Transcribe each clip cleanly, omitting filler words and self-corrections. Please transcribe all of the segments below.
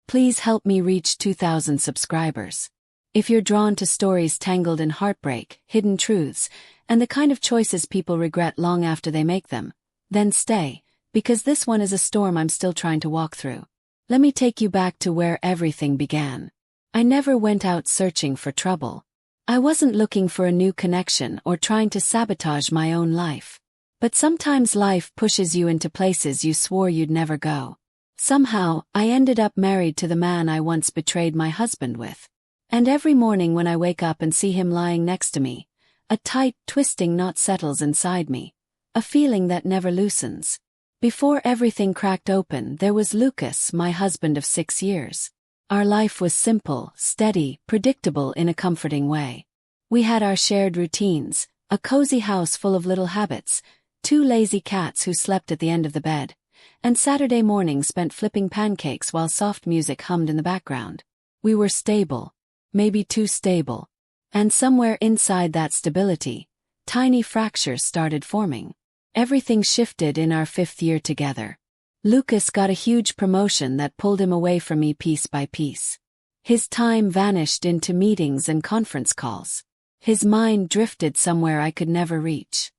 Please help me reach 2,000 subscribers. If you're drawn to stories tangled in heartbreak, hidden truths, and the kind of choices people regret long after they make them, then stay, because this one is a storm I'm still trying to walk through. Let me take you back to where everything began. I never went out searching for trouble. I wasn't looking for a new connection or trying to sabotage my own life. But sometimes life pushes you into places you swore you'd never go. Somehow, I ended up married to the man I once betrayed my husband with. And every morning when I wake up and see him lying next to me, a tight, twisting knot settles inside me, a feeling that never loosens. Before everything cracked open, there was Lucas, my husband of 6 years. Our life was simple, steady, predictable in a comforting way. We had our shared routines, a cozy house full of little habits, 2 lazy cats who slept at the end of the bed, and Saturday mornings spent flipping pancakes while soft music hummed in the background. We were stable. Maybe too stable. And somewhere inside that stability, tiny fractures started forming. Everything shifted in our 5th year together. Lucas got a huge promotion that pulled him away from me piece by piece. His time vanished into meetings and conference calls. His mind drifted somewhere I could never reach.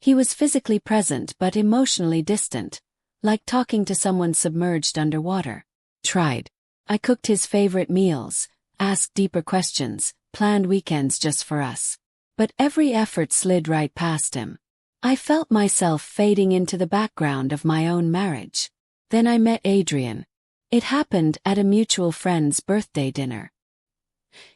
He was physically present but emotionally distant, like talking to someone submerged underwater. I cooked his favorite meals, asked deeper questions, planned weekends just for us. But every effort slid right past him. I felt myself fading into the background of my own marriage. Then I met Adrian. It happened at a mutual friend's birthday dinner.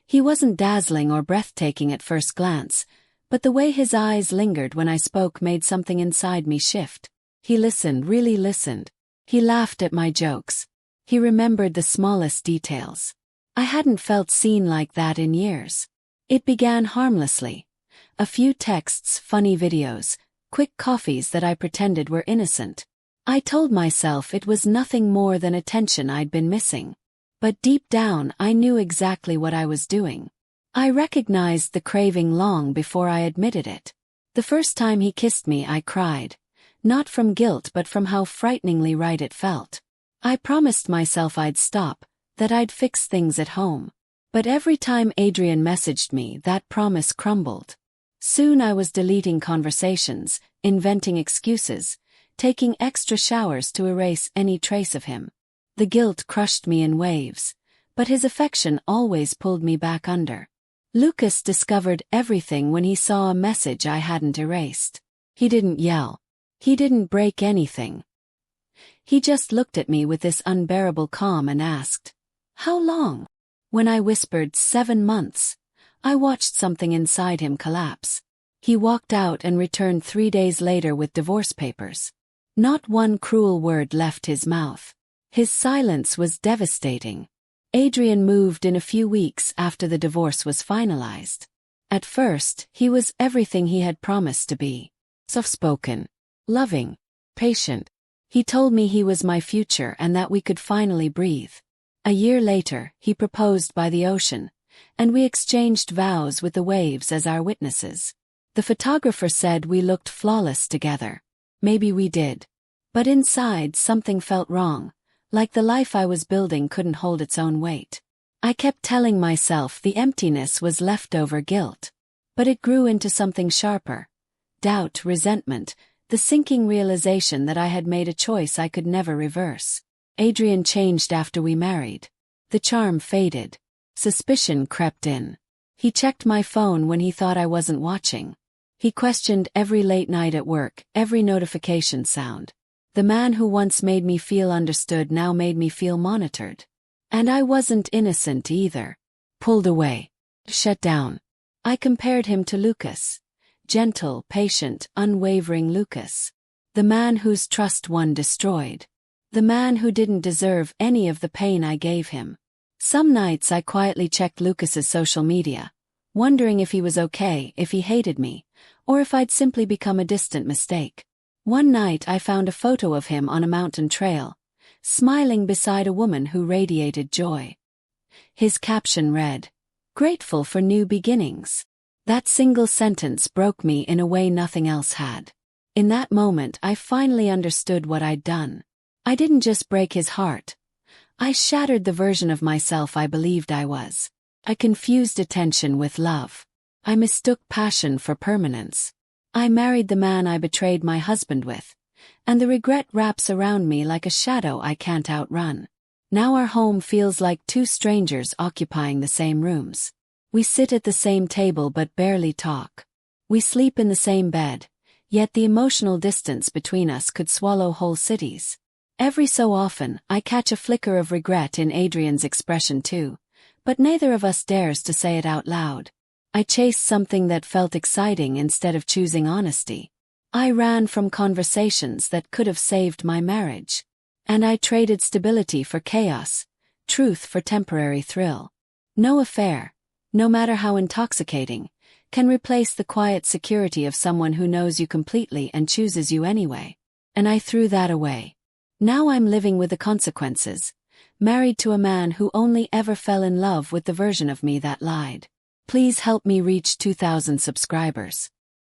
He wasn't dazzling or breathtaking at first glance, but the way his eyes lingered when I spoke made something inside me shift. He listened, really listened. He laughed at my jokes. He remembered the smallest details. I hadn't felt seen like that in years. It began harmlessly. A few texts, funny videos, quick coffees that I pretended were innocent. I told myself it was nothing more than attention I'd been missing. But deep down I knew exactly what I was doing. I recognized the craving long before I admitted it. The first time he kissed me I cried. Not from guilt but from how frighteningly right it felt. I promised myself I'd stop, that I'd fix things at home. But every time Adrian messaged me, that promise crumbled. Soon I was deleting conversations, inventing excuses, taking extra showers to erase any trace of him. The guilt crushed me in waves, but his affection always pulled me back under. Lucas discovered everything when he saw a message I hadn't erased. He didn't yell. He didn't break anything. He just looked at me with this unbearable calm and asked, "How long?" When I whispered 7 months, I watched something inside him collapse. He walked out and returned 3 days later with divorce papers. Not one cruel word left his mouth. His silence was devastating. Adrian moved in a few weeks after the divorce was finalized. At first, he was everything he had promised to be. Soft-spoken, loving, patient. He told me he was my future and that we could finally breathe. A year later, he proposed by the ocean, and we exchanged vows with the waves as our witnesses. The photographer said we looked flawless together. Maybe we did. But inside something felt wrong, like the life I was building couldn't hold its own weight. I kept telling myself the emptiness was leftover guilt. But it grew into something sharper. Doubt, resentment, the sinking realization that I had made a choice I could never reverse. Adrian changed after we married. The charm faded. Suspicion crept in. He checked my phone when he thought I wasn't watching. He questioned every late night at work, every notification sound. The man who once made me feel understood now made me feel monitored. And I wasn't innocent either. Pulled away. Shut down. I compared him to Lucas. Gentle, patient, unwavering Lucas. The man whose trust one destroyed. The man who didn't deserve any of the pain I gave him. Some nights I quietly checked Lucas's social media, wondering if he was okay, if he hated me, or if I'd simply become a distant mistake. One night I found a photo of him on a mountain trail, smiling beside a woman who radiated joy. His caption read, "Grateful for new beginnings." That single sentence broke me in a way nothing else had. In that moment I finally understood what I'd done. I didn't just break his heart. I shattered the version of myself I believed I was. I confused attention with love. I mistook passion for permanence. I married the man I betrayed my husband with, and the regret wraps around me like a shadow I can't outrun. Now our home feels like two strangers occupying the same rooms. We sit at the same table but barely talk. We sleep in the same bed, yet the emotional distance between us could swallow whole cities. Every so often, I catch a flicker of regret in Adrian's expression too, but neither of us dares to say it out loud. I chased something that felt exciting instead of choosing honesty. I ran from conversations that could have saved my marriage. And I traded stability for chaos, truth for temporary thrill. No affair, no matter how intoxicating, can replace the quiet security of someone who knows you completely and chooses you anyway. And I threw that away. Now I'm living with the consequences, married to a man who only ever fell in love with the version of me that lied. Please help me reach 2,000 subscribers.